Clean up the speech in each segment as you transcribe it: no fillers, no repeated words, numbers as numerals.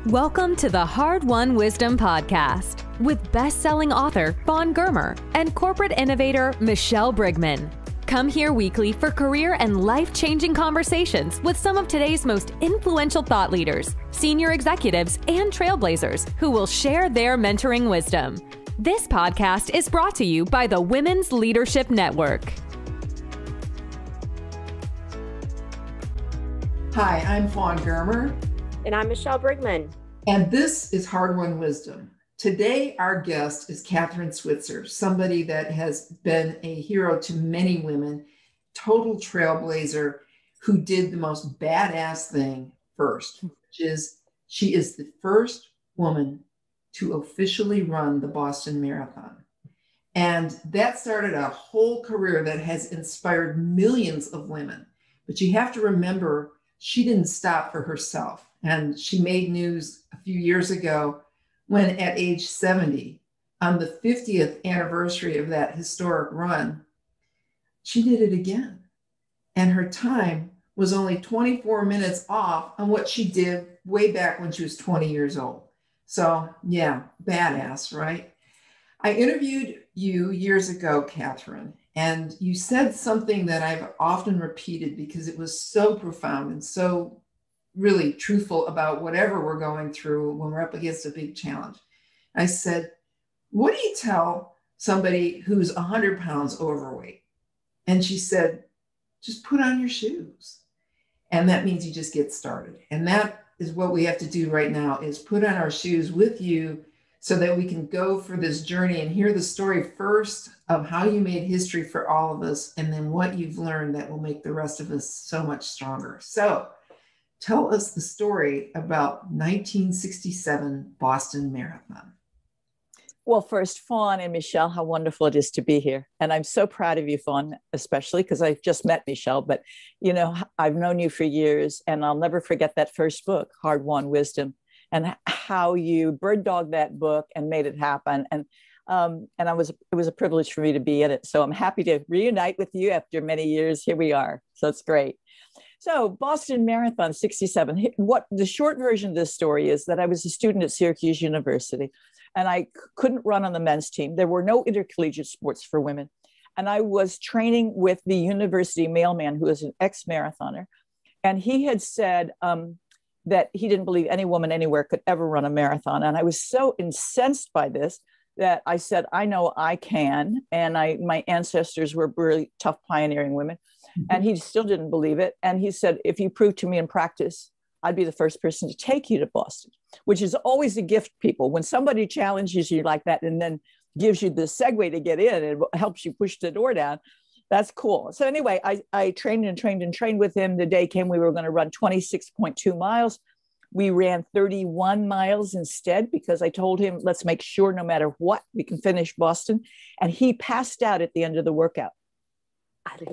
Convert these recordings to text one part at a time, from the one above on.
Welcome to the Hard Won Wisdom Podcast with best-selling author Fawn Germer and corporate innovator Michelle Brigman. Come here weekly for career and life-changing conversations with some of today's most influential thought leaders, senior executives, and trailblazers who will share their mentoring wisdom. This podcast is brought to you by the Women's Leadership Network. Hi, I'm Fawn Germer. And I'm Michelle Brigman. And this is Hard Won Wisdom. Today, our guest is Kathrine Switzer, somebody that has been a hero to many women, total trailblazer, who did the most badass thing first, which is she is the first woman to officially run the Boston Marathon. And that started a whole career that has inspired millions of women. But you have to remember, she didn't stop for herself. And she made news a few years ago when at age 70, on the 50th anniversary of that historic run, she did it again. And her time was only 24 minutes off on what she did way back when she was 20 years old. So yeah, badass, right? I interviewed you years ago, Kathrine, and you said something that I've often repeated because it was so profound and so really truthful about whatever we're going through when we're up against a big challenge. I said, what do you tell somebody who's 100 pounds overweight? And she said, just put on your shoes. And that means you just get started. And that is what we have to do right now, is put on our shoes with you so that we can go for this journey and hear the story first of how you made history for all of us, and then what you've learned that will make the rest of us so much stronger. So tell us the story about 1967 Boston Marathon. Well, first, Fawn and Michelle, how wonderful it is to be here. And I'm so proud of you, Fawn, especially because I've just met Michelle. But, you know, I've known you for years, and I'll never forget that first book, Hard Won Wisdom, and how you bird dogged that book and made it happen. And it was a privilege for me to be in it. So I'm happy to reunite with you after many years. Here we are. So it's great. So Boston Marathon 67, what the short version of this story is that I was a student at Syracuse University, and I couldn't run on the men's team. There were no intercollegiate sports for women. And I was training with the university mailman, who is an ex-marathoner. And he had said that he didn't believe any woman anywhere could ever run a marathon. And I was so incensed by this that I said, I know I can. And my ancestors were really tough, pioneering women. And he still didn't believe it. And he said, if you prove to me in practice, I'd be the first person to take you to Boston, which is always a gift, people. When somebody challenges you like that and then gives you the segue to get in and helps you push the door down, that's cool. So anyway, I trained with him. The day came, we were going to run 26.2 miles. We ran 31 miles instead because I told him, let's make sure no matter what, we can finish Boston. And he passed out at the end of the workout.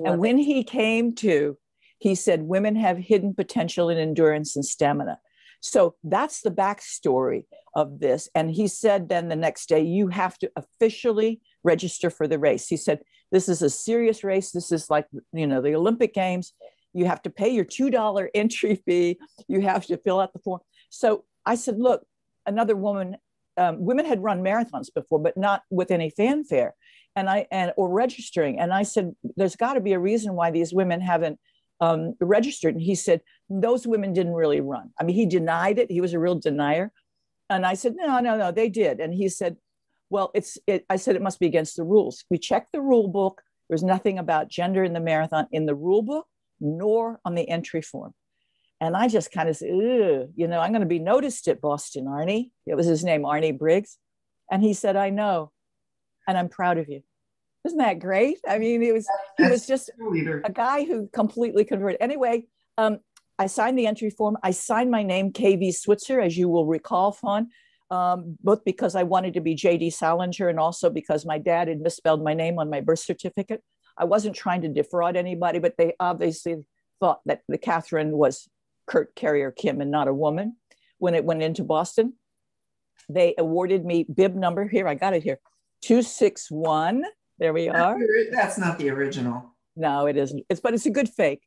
And when he came to, he said, women have hidden potential in endurance and stamina. So that's the backstory of this. And he said then the next day, you have to officially register for the race. He said, this is a serious race. This is like, you know, the Olympic Games. You have to pay your $2 entry fee. You have to fill out the form. So I said, look, another woman, women had run marathons before, but not with any fanfare or registering. And I said, there's got to be a reason why these women haven't registered. And he said, those women didn't really run. I mean, he denied it. He was a real denier. And I said, no, they did. And he said, well, I said, it must be against the rules. We checked the rule book. There's nothing about gender in the marathon in the rule book, nor on the entry form. And I just kind of said, you know, I'm going to be noticed at Boston, Arnie. It was his name, Arnie Briggs. And he said, I know. And I'm proud of you. Isn't that great? I mean, he was just a guy who completely converted. Anyway, I signed the entry form. I signed my name, KV Switzer, as you will recall, Fawn, both because I wanted to be J.D. Salinger and also because my dad had misspelled my name on my birth certificate. I wasn't trying to defraud anybody, but they obviously thought that the Kathrine was Kurt Carrier Kim and not a woman. When it went into Boston, they awarded me bib number. Here, I got it here. 261. There we are. That's not the original. No, it isn't. But it's a good fake.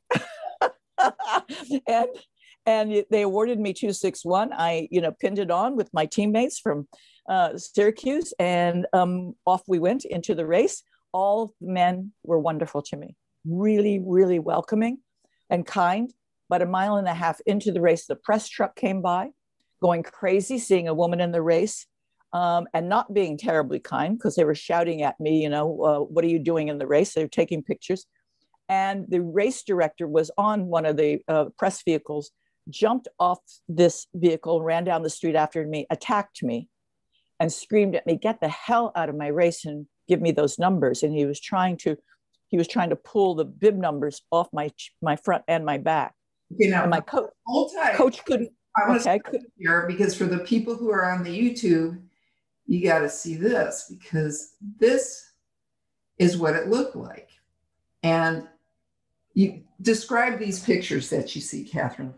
And they awarded me 261. I, pinned it on with my teammates from Syracuse, and off we went into the race. All the men were wonderful to me, really, really welcoming and kind. But a mile and a half into the race, the press truck came by, going crazy, seeing a woman in the race, and not being terribly kind, because they were shouting at me, what are you doing in the race? They were taking pictures. And the race director was on one of the press vehicles, jumped off this vehicle, ran down the street after me, attacked me, and screamed at me, "Get the hell out of my race and give me those numbers." And he was trying to pull the bib numbers off my front and my back. And my coach couldn't. I want to here, because for the people who are on the YouTube, you got to see this, because this is what it looked like. And you describe these pictures that you see, Kathrine.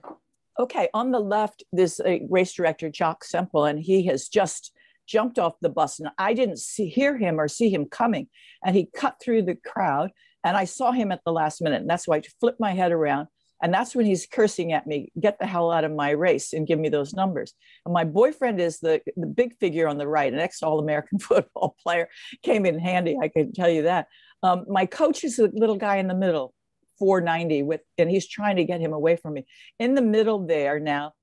Okay, on the left, this race director, Jock Semple, and he has just jumped off the bus, and I didn't hear him or see him coming, and he cut through the crowd, and I saw him at the last minute, and that's why I flipped my head around, and that's when he's cursing at me, "Get the hell out of my race and give me those numbers." And my boyfriend is the big figure on the right, an ex-All-American football player, came in handy, I can tell you that. My coach is the little guy in the middle, 490, and he's trying to get him away from me. In the middle there now,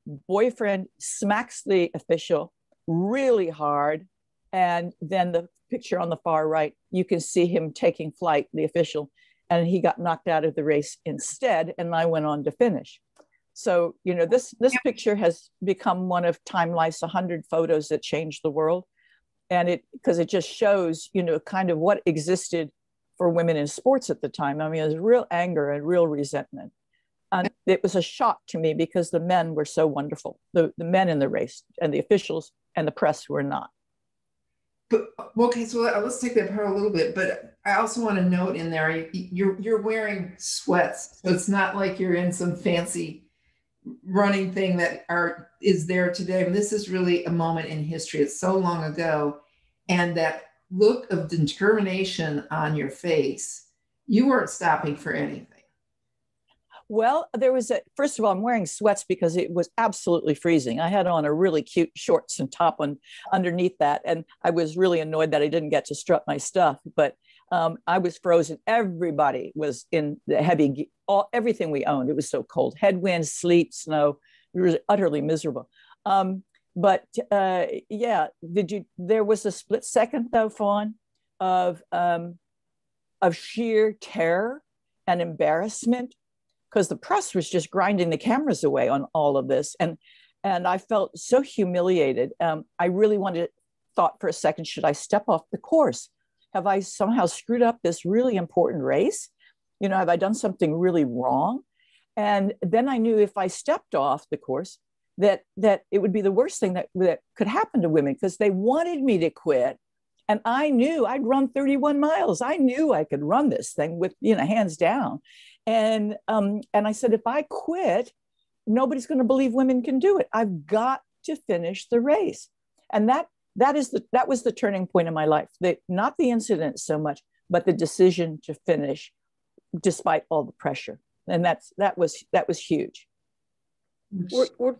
boyfriend smacks the official really hard. And then the picture on the far right, you can see him taking flight, the official, and he got knocked out of the race instead. And I went on to finish. So, this picture has become one of Time Life's 100 photos that changed the world. And because it just shows, kind of what existed for women in sports at the time. I mean, there's real anger and real resentment. And it was a shock to me because the men were so wonderful, the men in the race, and the officials and the press were not. But, okay, so let's take that part a little bit. But I also want to note in there, you're wearing sweats. So it's not like you're in some fancy running thing that is there today. I mean, this is really a moment in history. It's so long ago. And that look of determination on your face, you weren't stopping for anything. Well, first of all, I'm wearing sweats because it was absolutely freezing. I had on a really cute shorts and top underneath that. And I was really annoyed that I didn't get to strut my stuff, but I was frozen. Everybody was in the heavy, everything we owned. It was so cold, headwinds, sleet, snow. It was utterly miserable. But there was a split second though, Fawn, of sheer terror and embarrassment, because the press was just grinding the cameras away on all of this. And I felt so humiliated. I really thought for a second, should I step off the course? Have I somehow screwed up this really important race? Have I done something really wrong? And then I knew if I stepped off the course, that it would be the worst thing that could happen to women, because they wanted me to quit. And I knew I'd run 31 miles. I knew I could run this thing with, hands down. And I said, if I quit, nobody's going to believe women can do it. I've got to finish the race. And that was the turning point in my life. Not the incident so much, but the decision to finish despite all the pressure. And that was huge.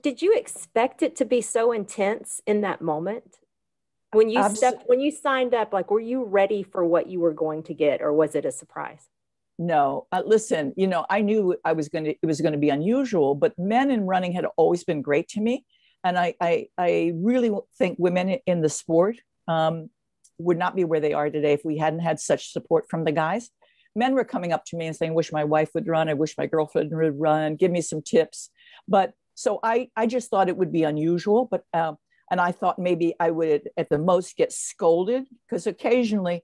Did you expect it to be so intense in that moment? When you signed up, like, were you ready for what you were going to get, or was it a surprise? No, listen, I knew it was going to be unusual, but men in running had always been great to me. And I really think women in the sport would not be where they are today if we hadn't had such support from the guys. Men were coming up to me and saying, wish my wife would run. I wish my girlfriend would run. Give me some tips. But so I just thought it would be unusual, but and I thought maybe I would at the most get scolded, because occasionally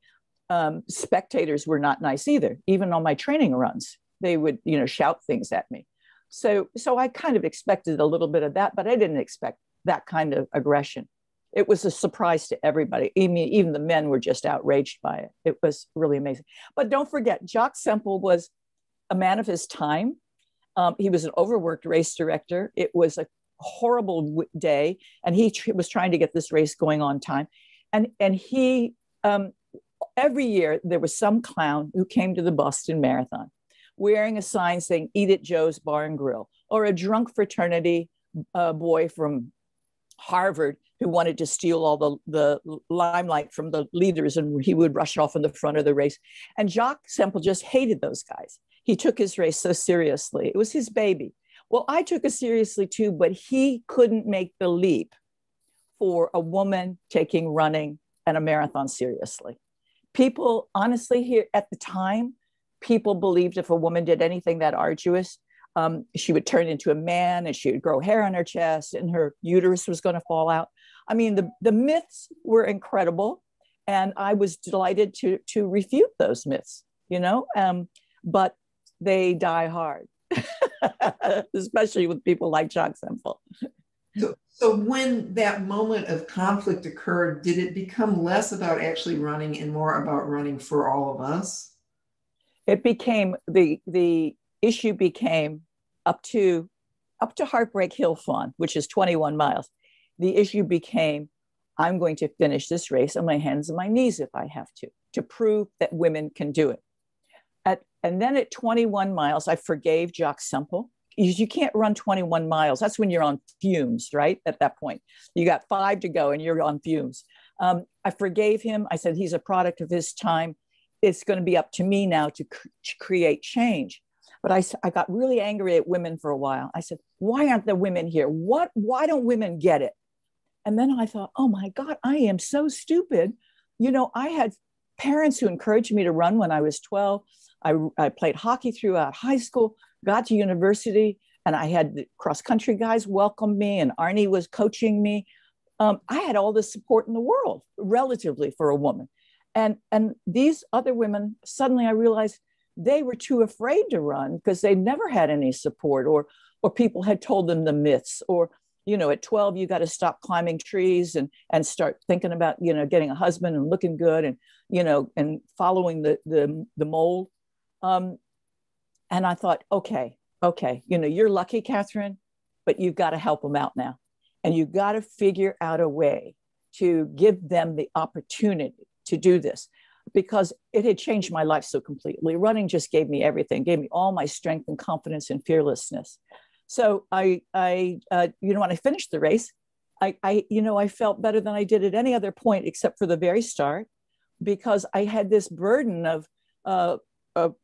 spectators were not nice either. Even on my training runs, they would, shout things at me. So I kind of expected a little bit of that, but I didn't expect that kind of aggression. It was a surprise to everybody. I mean, even the men were just outraged by it. It was really amazing. But don't forget, Jock Semple was a man of his time. He was an overworked race director. It was a horrible day, and he was trying to get this race going on time. And he, every year, there was some clown who came to the Boston Marathon wearing a sign saying, "Eat at Joe's Bar and Grill," or a drunk fraternity boy from Harvard who wanted to steal all the limelight from the leaders, and he would rush off in the front of the race. And Jacques Semple just hated those guys. He took his race so seriously. It was his baby. Well, I took it seriously too, but he couldn't make the leap for a woman taking running and a marathon seriously. People, honestly, here at the time, people believed if a woman did anything that arduous, she would turn into a man and she would grow hair on her chest and her uterus was going to fall out. I mean, the myths were incredible, and I was delighted to refute those myths, but they die hard, especially with people like Jacques Semple. So when that moment of conflict occurred, did it become less about actually running and more about running for all of us? It became, the issue became up to Heartbreak Hill, Fawn, which is 21 miles. The issue became, I'm going to finish this race on my hands and my knees if I have to prove that women can do it. And then at 21 miles, I forgave Jacques Semple. You can't run 21 miles. That's when you're on fumes, right? At that point, you got 5 to go and you're on fumes. I forgave him. I said, he's a product of his time. It's going to be up to me now to create change. But I got really angry at women for a while. I said, why aren't there women here? Why don't women get it? And then I thought, oh my God, I am so stupid. I had parents who encouraged me to run when I was 12. I played hockey throughout high school, got to university, and I had the cross-country guys welcome me, and Arnie was coaching me. I had all the support in the world, relatively, for a woman. And these other women, suddenly I realized they were too afraid to run because they never had any support, or people had told them the myths, or, at 12, you got to stop climbing trees and start thinking about, getting a husband and looking good and, and following the mold. And I thought, okay, you're lucky, Kathrine, but you've got to help them out now. And you've got to figure out a way to give them the opportunity to do this, because it had changed my life so completely. Running just gave me everything, gave me all my strength and confidence and fearlessness. So when I finished the race, I felt better than I did at any other point except for the very start, because I had this burden of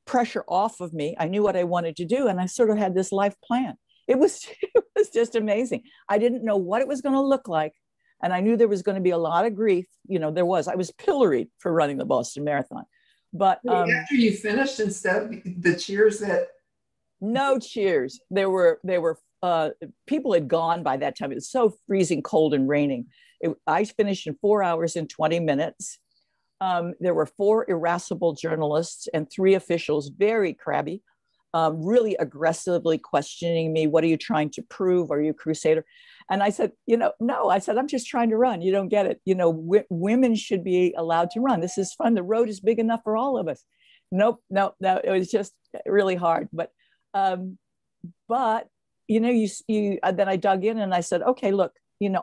pressure off of me. I knew what I wanted to do, and I sort of had this life plan. It was just amazing. I didn't know what it was going to look like, and I knew there was going to be a lot of grief. I was pilloried for running the Boston Marathon. But after you finished, instead of the cheers that... No cheers. There were people had gone by that time. It was so freezing cold and raining. I finished in 4 hours and 20 minutes. There were 4 irascible journalists and 3 officials, very crabby, really aggressively questioning me. What are you trying to prove? Are you a crusader? And I said, no, I said, I'm just trying to run. You don't get it. Women should be allowed to run. This is fun. The road is big enough for all of us. Nope. It was just really hard. But then I dug in and I said, okay, look,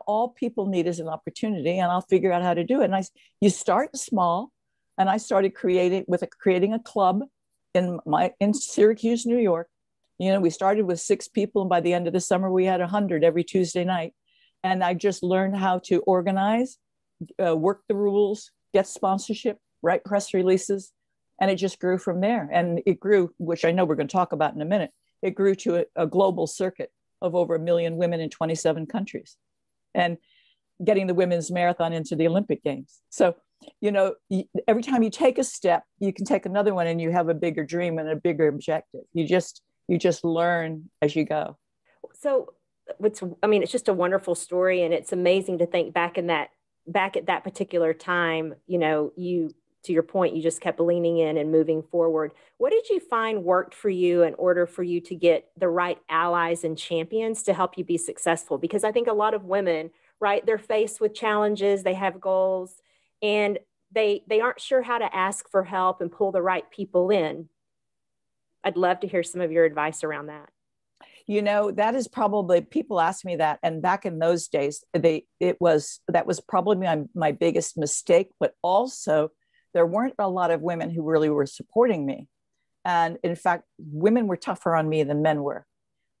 all people need is an opportunity, and I'll figure out how to do it. And you start small, and I started creating a club in Syracuse, New York. We started with 6 people, and by the end of the summer, we had 100 every Tuesday night. And I just learned how to organize, work the rules, get sponsorship, write press releases, and it just grew from there. And it grew, which I know we're going to talk about in a minute. It grew to a global circuit of over 1 million women in 27 countries, and getting the women's marathon into the Olympic Games. So, every time you take a step, you can take another one, and you have a bigger dream and a bigger objective. You just learn as you go. So it's just a wonderful story. And it's amazing to think back at that particular time, to your point, you just kept leaning in and moving forward. What did you find worked for you in order for you to get the right allies and champions to help you be successful? Because I think a lot of women, right, they're faced with challenges, they have goals, and they aren't sure how to ask for help and pull the right people in. I'd love to hear some of your advice around that. That is probably, people ask me that. And back in those days, that was probably my biggest mistake, but also there weren't a lot of women who really were supporting me. And in fact, women were tougher on me than men were.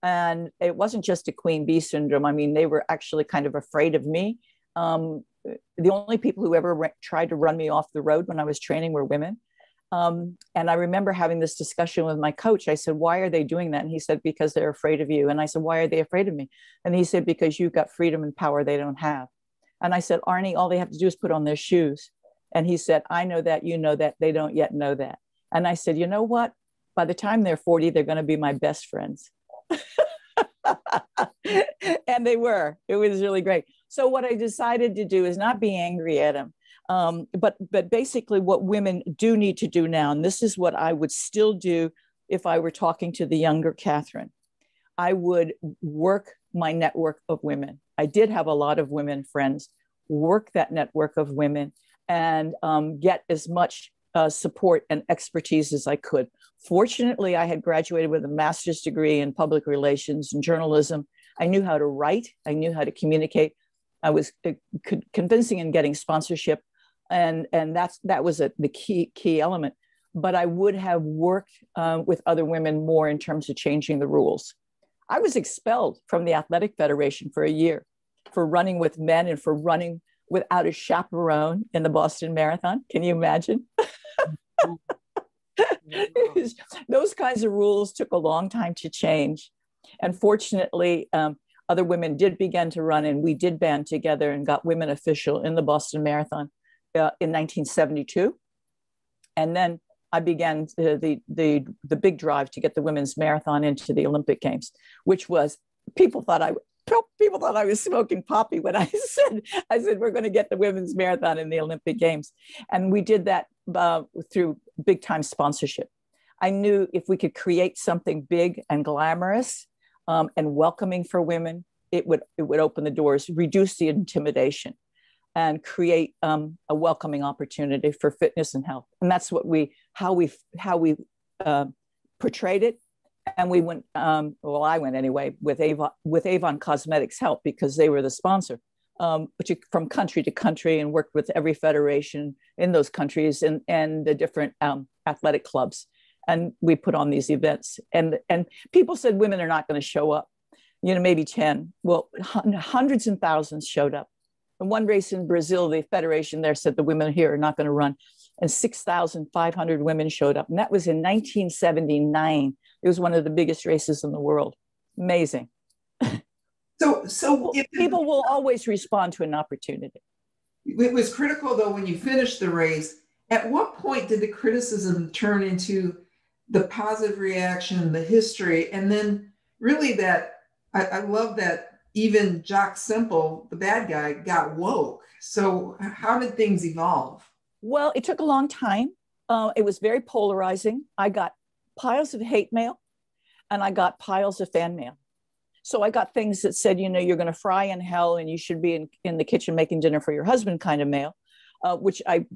And it wasn't just a queen bee syndrome. I mean, they were actually kind of afraid of me. The only people who ever tried to run me off the road when I was training were women. And I remember having this discussion with my coach. I said, why are they doing that? And he said, because they're afraid of you. And I said, why are they afraid of me? And he said, because you've got freedom and power they don't have. And I said, Arnie, all they have to do is put on their shoes. And he said, I know that, you know that, they don't yet know that. And I said, you know what? By the time they're 40, they're going to be my best friends. And they were. It was really great. So what I decided to do is not be angry at them, but basically what women do need to do now, and this is what I would still do if I were talking to the younger Kathrine, I would work my network of women. I did have a lot of women friends, work that network of women and get as much support and expertise as I could. Fortunately, I had graduated with a master's degree in public relations and journalism. I knew how to write. I knew how to communicate. I was convincing in getting sponsorship. And that was the key element. But I would have worked with other women more in terms of changing the rules. I was expelled from the Athletic Federation for a year for running with men and for running without a chaperone in the Boston Marathon. Can you imagine? Those kinds of rules took a long time to change. And fortunately, other women did begin to run, and we did band together and got women official in the Boston Marathon in 1972. And then I began the big drive to get the women's marathon into the Olympic Games, which was, people thought I was smoking poppy when I said we're going to get the women's marathon in the Olympic Games. And we did that through big time sponsorship. I knew if we could create something big and glamorous and welcoming for women, it would open the doors, reduce the intimidation, and create a welcoming opportunity for fitness and health. And that's how we portrayed it. And we went, I went anyway, with Avon Cosmetics help, because they were the sponsor, from country to country, and worked with every federation in those countries and the different athletic clubs. And we put on these events, and people said women are not going to show up, maybe 10. Well, hundreds and thousands showed up. In one race in Brazil, the federation there said the women here are not going to run. And 6,500 women showed up. And that was in 1979. It was one of the biggest races in the world. Amazing. So people will always respond to an opportunity. It was critical, though, when you finished the race. At what point did the criticism turn into the positive reaction, the history, and then really that, I love that even Jacques Semple, the bad guy, got woke. So how did things evolve? Well, it took a long time. It was very polarizing. I got piles of hate mail and I got piles of fan mail. So I got things that said, you're going to fry in hell and you should be in the kitchen making dinner for your husband kind of mail, which I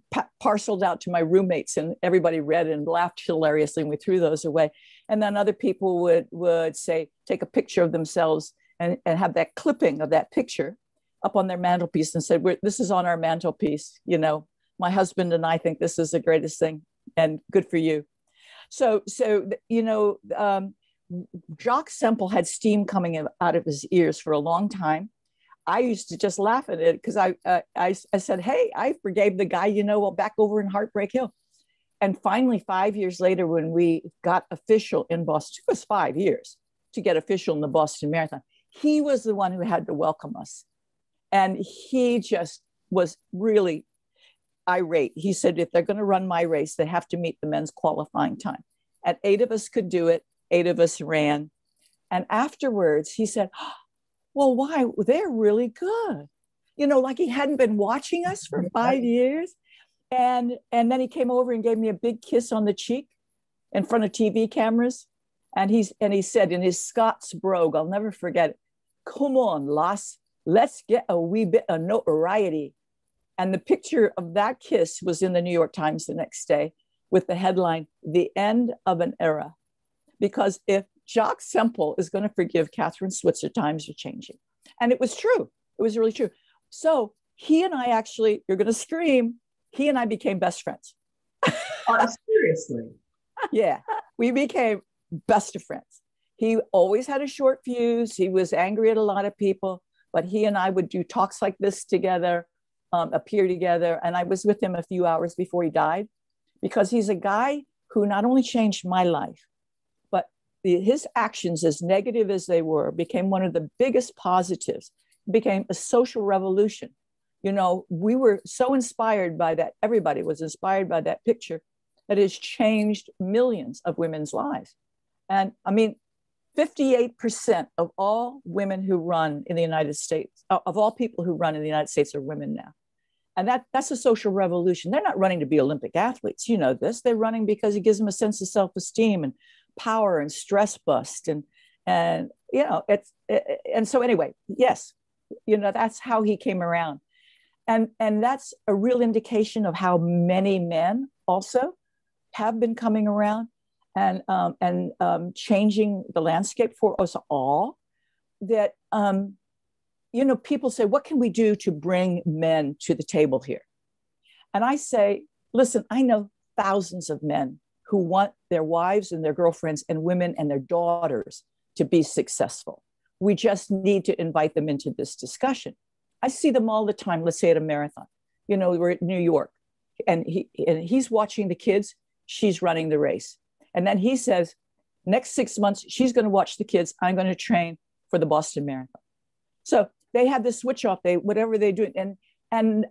parceled out to my roommates, and everybody read and laughed hilariously, and we threw those away. And then other people would say, take a picture of themselves and have that clipping of that picture up on their mantelpiece and said, this is on our mantelpiece. My husband and I think this is the greatest thing, and good for you. So Jacques Semple had steam coming out of his ears for a long time. I used to just laugh at it because I said, hey, I forgave the guy, back over in Heartbreak Hill. And finally, 5 years later, when we got official in Boston, it was 5 years to get official in the Boston Marathon. He was the one who had to welcome us. And he just was really irate. He said, if they're going to run my race, they have to meet the men's qualifying time. And 8 of us could do it. 8 of us ran. And afterwards, he said, well, why? They're really good. Like he hadn't been watching us for 5 years. And then he came over and gave me a big kiss on the cheek in front of TV cameras. And he said in his Scots brogue, I'll never forget it, come on, lass, let's get a wee bit of notoriety. And the picture of that kiss was in the New York Times the next day with the headline, The End of an Era. Because if Jacques Semple is going to forgive Kathrine Switzer, times are changing. And it was true. It was really true. So he and I actually, you're going to scream, he and I became best friends. Oh, seriously? Yeah, we became best of friends. He always had a short fuse. He was angry at a lot of people, but he and I would do talks like this together, appear together. And I was with him a few hours before he died, because he's a guy who not only changed my life, but his actions, as negative as they were, became one of the biggest positives. It became a social revolution. You know, we were so inspired by that. Everybody was inspired by that picture that has changed millions of women's lives. And I mean, 58% of all women who run in the United States, of all people who run in the United States, are women now. And that's a social revolution. They're not running to be Olympic athletes. You know this. They're running because it gives them a sense of self-esteem and power and stress bust. And you know, and so anyway, yes, you know, that's how he came around. And that's a real indication of how many men also have been coming around and changing the landscape for us all. That, you know, people say, what can we do to bring men to the table here? And I say, listen, I know thousands of men who want their wives and their girlfriends and women and their daughters to be successful. We just need to invite them into this discussion. I see them all the time, let's say at a marathon. You know, we're at New York, and he's watching the kids, she's running the race. And then he says, next 6 months, she's going to watch the kids, I'm going to train for the Boston Marathon. So they have this switch off, whatever they do. And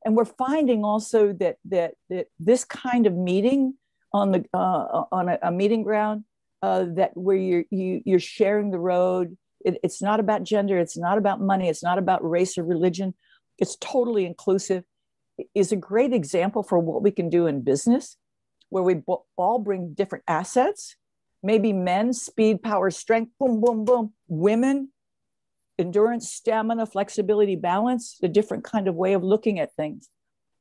we're finding also that this kind of meeting on a meeting ground, that where you're sharing the road. It's not about gender. It's not about money. It's not about race or religion. It's totally inclusive. Is a great example for what we can do in business, where we all bring different assets. Maybe men, speed, power, strength, boom, boom, boom. Women, endurance, stamina, flexibility, balance, a different kind of way of looking at things.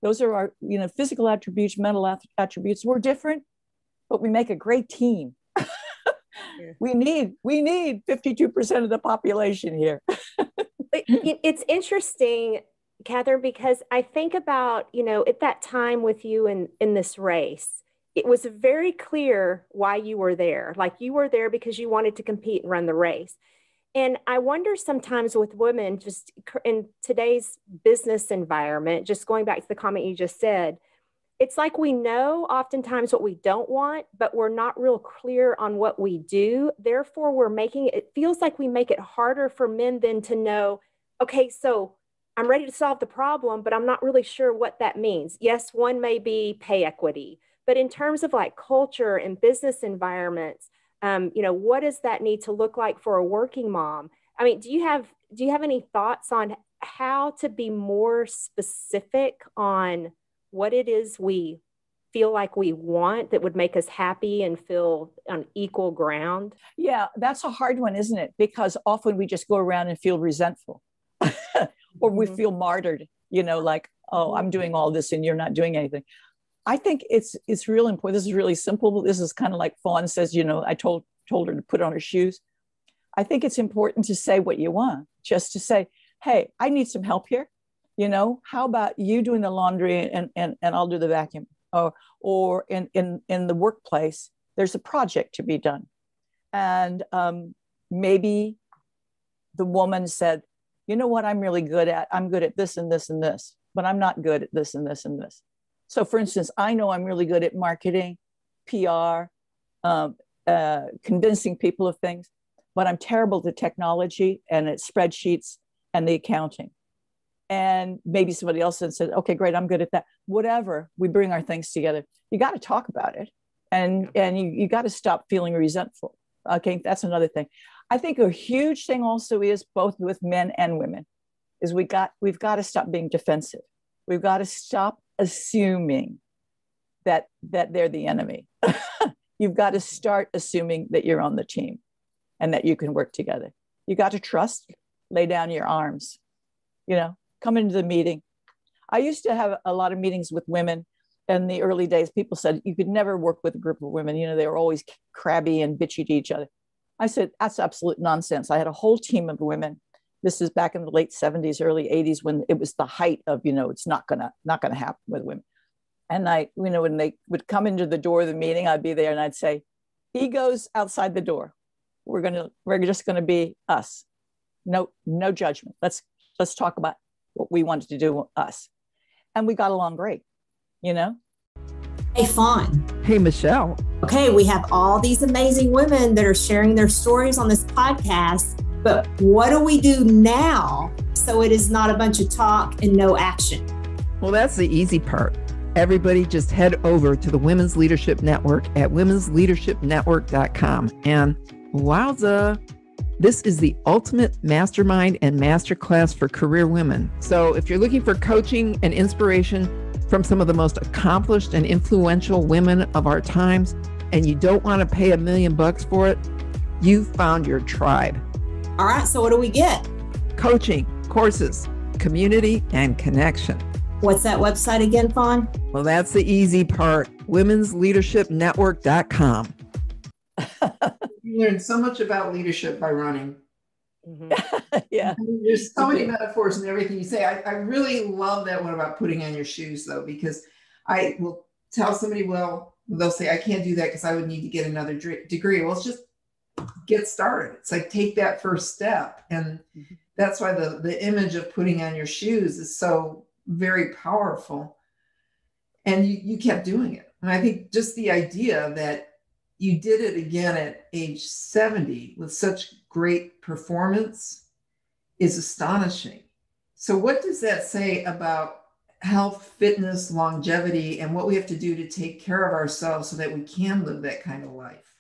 Those are our, you know, physical attributes, mental attributes. We're different, but we make a great team. Yeah. We need 52% of the population here. It's interesting, Katherine, because I think about, you know, at that time with you in this race, it was very clear why you were there. Like, you were there because you wanted to compete and run the race. And I wonder sometimes with women, just in today's business environment, just going back to the comment you just said, it's like we know oftentimes what we don't want, but we're not real clear on what we do. Therefore, it feels like we make it harder for men then to know, okay, so I'm ready to solve the problem, but I'm not really sure what that means. Yes, one may be pay equity, but in terms of like culture and business environments, you know, what does that need to look like for a working mom? I mean, do you have any thoughts on how to be more specific on what it is we feel like we want that would make us happy and feel on equal ground? Yeah, that's a hard one, isn't it? Because often we just go around and feel resentful or we feel martyred, you know, like, oh, I'm doing all this and you're not doing anything. I think it's real important. This is really simple. This is kind of like Fawn says, you know, I told her to put on her shoes. I think it's important to say what you want, just to say, hey, I need some help here. You know, how about you doing the laundry and I'll do the vacuum? Or in the workplace, there's a project to be done. And maybe the woman said, you know what I'm really good at? I'm good at this and this and this, but I'm not good at this and this and this. So for instance, I know I'm really good at marketing, PR, convincing people of things, but I'm terrible at technology and at spreadsheets and the accounting. And maybe somebody else said, okay, great, I'm good at that. Whatever, we bring our things together. You got to talk about it. And you got to stop feeling resentful. Okay, that's another thing. I think a huge thing also is, both with men and women, is we've got to stop being defensive. We've got to stop assuming that they're the enemy. You've got to start assuming that you're on the team and that you can work together. You got to trust, lay down your arms, you know, come into the meeting. I used to have a lot of meetings with women in the early days. People said you could never work with a group of women. You know, they were always crabby and bitchy to each other. I said, that's absolute nonsense. I had a whole team of women. This is back in the late 70s, early 80s, when it was the height of, you know, it's not gonna happen with women. And I, you know, when they would come into the door of the meeting, I'd be there and I'd say, egos outside the door. we're just gonna be us. No judgment. Let's talk about what we wanted to do us. And we got along great, you know? Hey, Fawn. Hey, Michelle. Okay, we have all these amazing women that are sharing their stories on this podcast, but what do we do now so it is not a bunch of talk and no action? Well, that's the easy part. Everybody just head over to the Women's Leadership Network at womensleadershipnetwork.com. And wowza, this is the ultimate mastermind and masterclass for career women. So if you're looking for coaching and inspiration from some of the most accomplished and influential women of our times, and you don't want to pay $1 million for it, you've found your tribe. All right, so what do we get? Coaching, courses, community, and connection. What's that website again, Fawn? Well, that's the easy part. womensleadershipnetwork.com. You learn so much about leadership by running. Mm-hmm. Yeah. I mean, there's so many metaphors in everything you say. I really love that one about putting on your shoes, though, because I will tell somebody, well, they'll say, I can't do that because I would need to get another degree. Well, it's just get started. It's like, take that first step. And that's why the image of putting on your shoes is so very powerful. And you kept doing it. And I think just the idea that you did it again at age 70 with such great performance is astonishing. So what does that say about health, fitness, longevity, and what we have to do to take care of ourselves so that we can live that kind of life?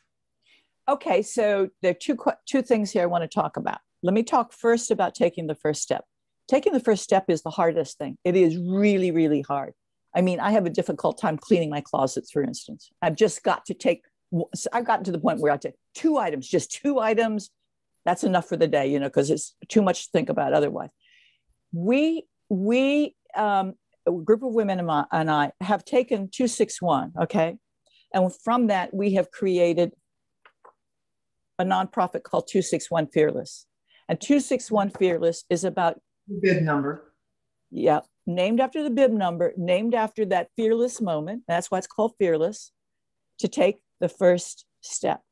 Okay, so there are two things here I want to talk about. Let me talk first about taking the first step. Taking the first step is the hardest thing. It is really, really hard. I mean, I have a difficult time cleaning my closets, for instance. I've gotten to the point where I take just two items. That's enough for the day, you know, because it's too much to think about otherwise. A group of women and I have taken 261, okay? And from that, we have created a nonprofit called 261 Fearless. And 261 Fearless is about bib number. Yeah, named after the bib number, named after that fearless moment. That's why it's called Fearless, to take the first step.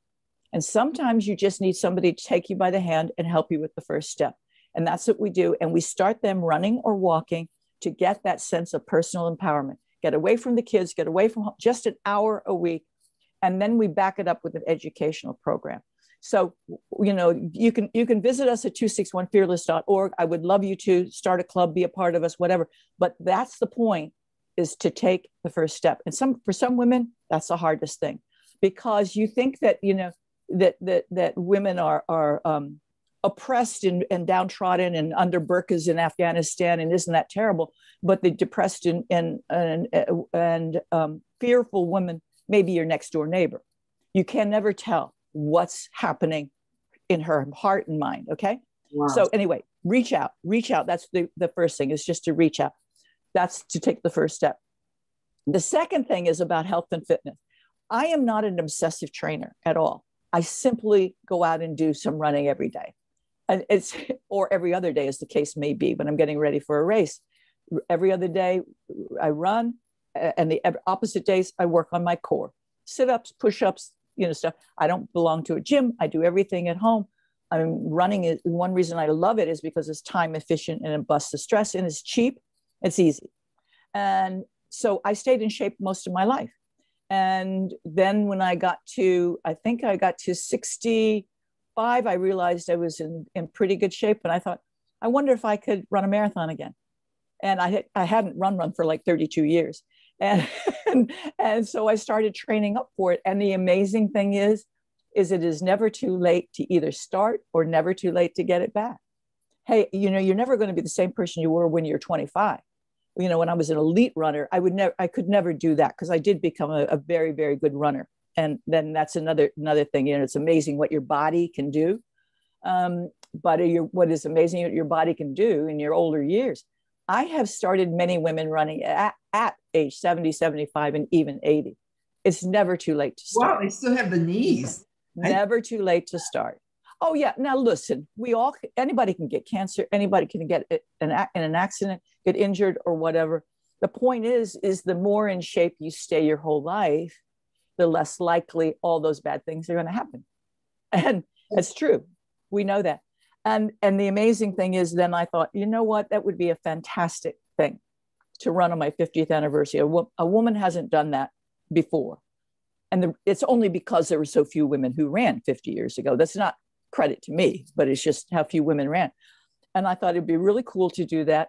And sometimes you just need somebody to take you by the hand and help you with the first step. And that's what we do. And we start them running or walking to get that sense of personal empowerment. Get away from the kids, get away from home, just an hour a week. And then we back it up with an educational program. So, you know, you can visit us at 261fearless.org. I would love you to start a club, be a part of us, whatever. But that's the point, is to take the first step. And for some women, that's the hardest thing, because you think that, you know, that women are oppressed and downtrodden and under burqas in Afghanistan, and isn't that terrible? But the depressed and fearful women may be your next door neighbor. You can never tell what's happening in her heart and mind. Okay. Wow. So anyway, reach out. That's the first thing, is just to reach out. That's to take the first step. The second thing is about health and fitness. I am not an obsessive trainer at all. I simply go out and do some running every day. And or every other day, as the case may be, when I'm getting ready for a race. Every other day I run, and the opposite days I work on my core. Sit-ups, push-ups, you know, stuff. I don't belong to a gym. I do everything at home. I mean, running is one reason I love it, is because it's time efficient and it busts the stress, and it's cheap. It's easy. And so I stayed in shape most of my life. And then when I got to 65, I realized I was in pretty good shape. And I thought, I wonder if I could run a marathon again. And I hadn't run for like 32 years. And so I started training up for it. And the amazing thing is it is never too late to either start or never too late to get it back. Hey, you know, you're never going to be the same person you were when you're 25. You know, when I was an elite runner, I could never do that, because I did become a very, very good runner. And then that's another thing, you know, it's amazing what your body can do. But what is amazing what your body can do in your older years. I have started many women running at age 70, 75, and even 80. It's never too late to start. Wow, they still have the knees. Never too late to start. Oh yeah. Now listen, anybody can get cancer. Anybody can get in an accident, get injured or whatever. The point is the more in shape you stay your whole life, the less likely all those bad things are going to happen. And It's true. We know that. And the amazing thing is, then I thought, you know what, that would be a fantastic thing to run on my 50th anniversary. A woman hasn't done that before. And it's only because there were so few women who ran 50 years ago. That's not credit to me, but it's just how few women ran. And I thought it'd be really cool to do that.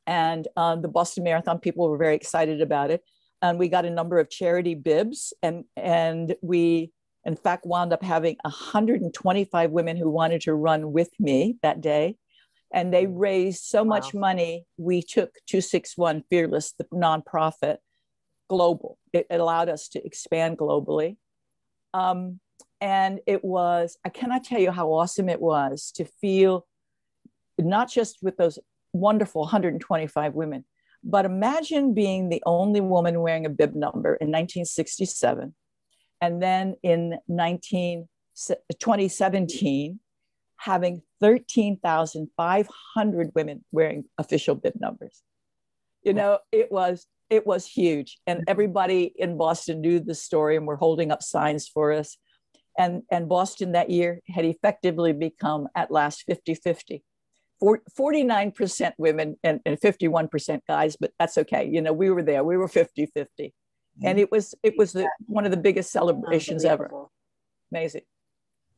And the Boston Marathon, people were very excited about it. And we got a number of charity bibs. And we, in fact, wound up having 125 women who wanted to run with me that day. And they raised so much money. We took 261 Fearless, the nonprofit, global. It allowed us to expand globally. And it was, I cannot tell you how awesome it was to feel, not just with those wonderful 125 women, but imagine being the only woman wearing a bib number in 1967. And then in 2017, having 13,500 women wearing official bib numbers. You know, it was huge. And everybody in Boston knew the story and were holding up signs for us. And Boston that year had effectively become at last 50-50. 49% women and 51% guys, but that's okay. You know, we were there. We were 50-50. And it was one of the biggest celebrations ever. Amazing.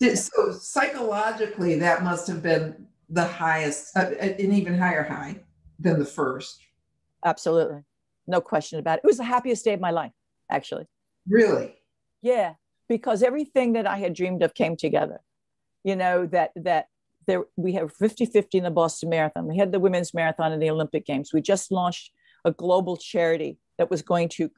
So psychologically, that must have been the highest, an even higher high than the first. Absolutely. No question about it. It was the happiest day of my life, actually. Really? Yeah, because everything that I had dreamed of came together. You know, that we have 50-50 in the Boston Marathon. We had the women's marathon and the Olympic Games. We just launched a global charity that was going to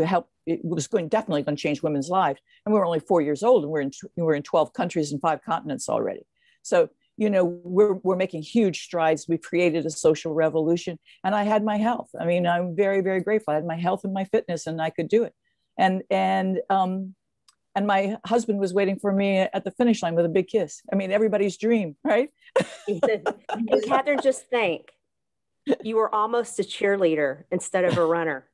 help. It was definitely going to change women's lives. And we were only 4 years old, and we're in 12 countries and 5 continents already. So, you know, we're making huge strides. We've created a social revolution, and I had my health. I mean, I'm very, very grateful. I had my health and my fitness, and I could do it. And my husband was waiting for me at the finish line with a big kiss. I mean, everybody's dream, right? And Kathrine, just think, you were almost a cheerleader instead of a runner.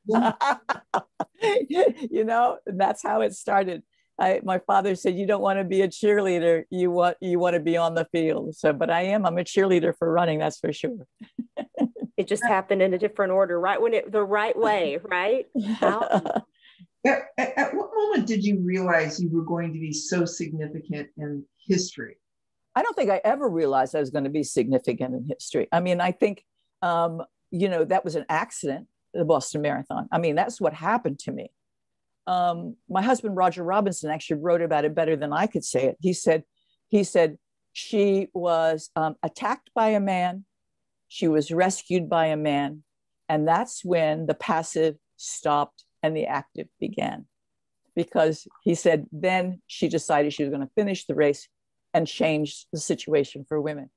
You know, that's how it started. My father said, you don't want to be a cheerleader. You want to be on the field. So, but I'm a cheerleader for running. That's for sure. It just happened in a different order, right? The right way, right? At what moment did you realize you were going to be so significant in history? I don't think I ever realized I was going to be significant in history. I mean, I think, you know, that was an accident, the Boston Marathon. I mean, that's what happened to me. My husband, Roger Robinson, actually wrote about it better than I could say it. He said she was attacked by a man. She was rescued by a man. And that's when the passive stopped and the active began. Because he said, then she decided she was going to finish the race and change the situation for women.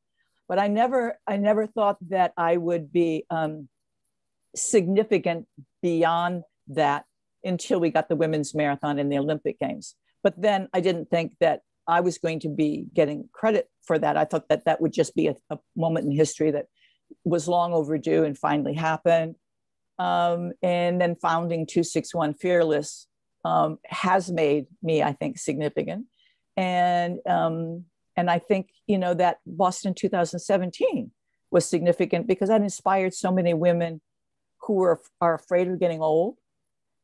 But I never thought that I would be significant beyond that until we got the women's marathon and the Olympic Games. But then I didn't think that I was going to be getting credit for that. I thought that would just be a moment in history that was long overdue and finally happened. And then founding 261 Fearless has made me, I think, significant. And I think, you know, that Boston 2017 was significant because that inspired so many women who are afraid of getting old.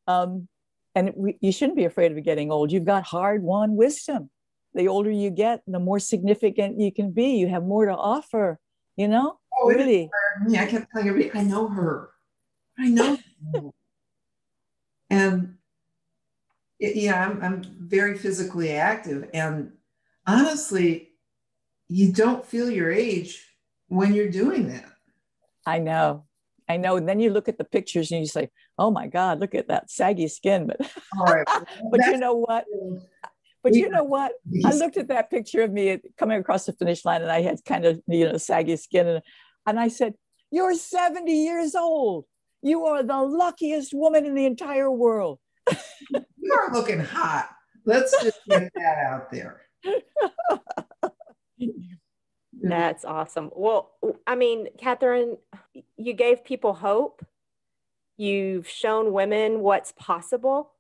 You shouldn't be afraid of getting old. You've got hard-won wisdom. The older you get, the more significant you can be. You have more to offer, you know? Oh, really. I kept telling everybody, I know her. I know her. And I'm very physically active. And honestly, you don't feel your age when you're doing that. I know. And then you look at the pictures and you say, oh my God, look at that saggy skin. But, all right. But you know what? I looked at that picture of me coming across the finish line and I had kind of, you know, saggy skin. And I said, you're 70 years old. You are the luckiest woman in the entire world. You are looking hot. Let's just get that out there. That's awesome. Well, I mean, Kathrine, you gave people hope. You've shown women what's possible.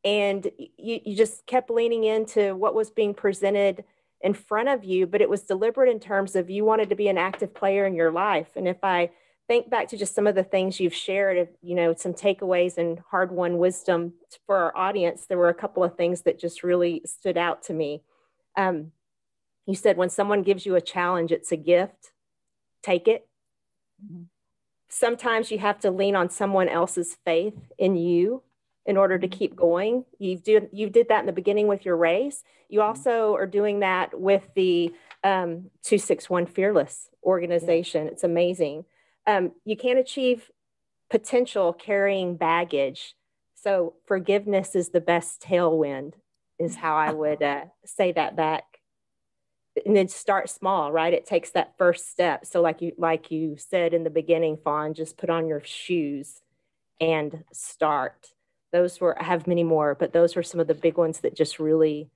And you just kept leaning into what was being presented in front of you, but it was deliberate in terms of you wanted to be an active player in your life. And if I think back to just some of the things you've shared, you know, some takeaways and hard-won wisdom for our audience, there were a couple of things that just really stood out to me. You said when someone gives you a challenge, it's a gift. Take it. Mm-hmm. Sometimes you have to lean on someone else's faith in you in order to keep going. You did that in the beginning with your race. You also are doing that with the 261 Fearless organization. Yeah. It's amazing. You can't achieve potential carrying baggage. So forgiveness is the best tailwind, is how I would say that back. And then start small, right? It takes that first step. So like you said in the beginning, Fawn, just put on your shoes and start. I have many more, but those were some of the big ones that just really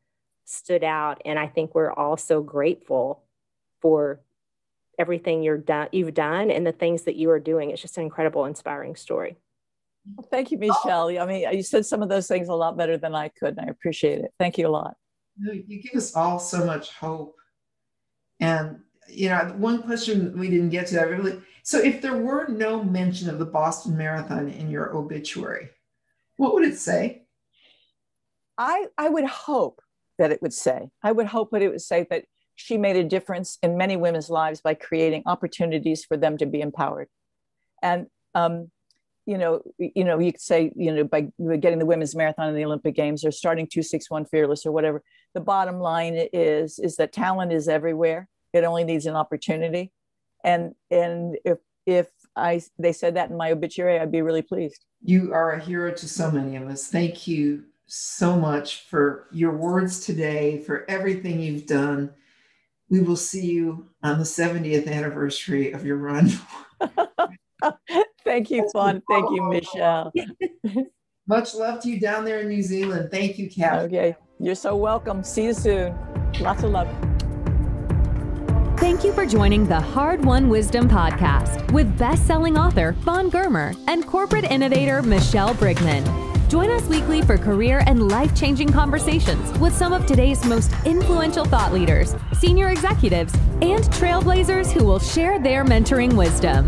stood out. And I think we're all so grateful for everything you've done and the things that you are doing. It's just an incredible, inspiring story. Well, thank you, Michelle. I mean, you said some of those things a lot better than I could, and I appreciate it. Thank you a lot. You give us all so much hope. And, you know, one question we didn't get to, so if there were no mention of the Boston Marathon in your obituary, what would it say? I would hope that it would say that she made a difference in many women's lives by creating opportunities for them to be empowered. And, you could say, by getting the women's marathon in the Olympic Games or starting 261 Fearless or whatever, the bottom line is that talent is everywhere. It only needs an opportunity. And if they said that in my obituary, I'd be really pleased. You are a hero to so many of us. Thank you so much for your words today, for everything you've done. We will see you on the 70th anniversary of your run. Thank you, Fawn. Thank you, Michelle. Much love to you down there in New Zealand. Thank you, Kathrine. Okay. You're so welcome. See you soon. Lots of love. Thank you for joining the Hard-Won Wisdom Podcast with best-selling author Fawn Germer and corporate innovator Michelle Brigman. Join us weekly for career and life-changing conversations with some of today's most influential thought leaders, senior executives, and trailblazers who will share their mentoring wisdom.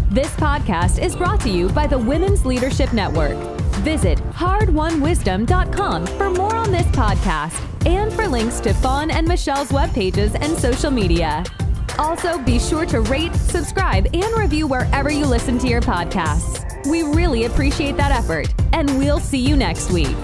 This podcast is brought to you by the Women's Leadership Network. Visit hardwonwisdom.com for more on this podcast and for links to Fawn and Michelle's web pages and social media. Also, be sure to rate, subscribe, and review wherever you listen to your podcasts. We really appreciate that effort, and we'll see you next week.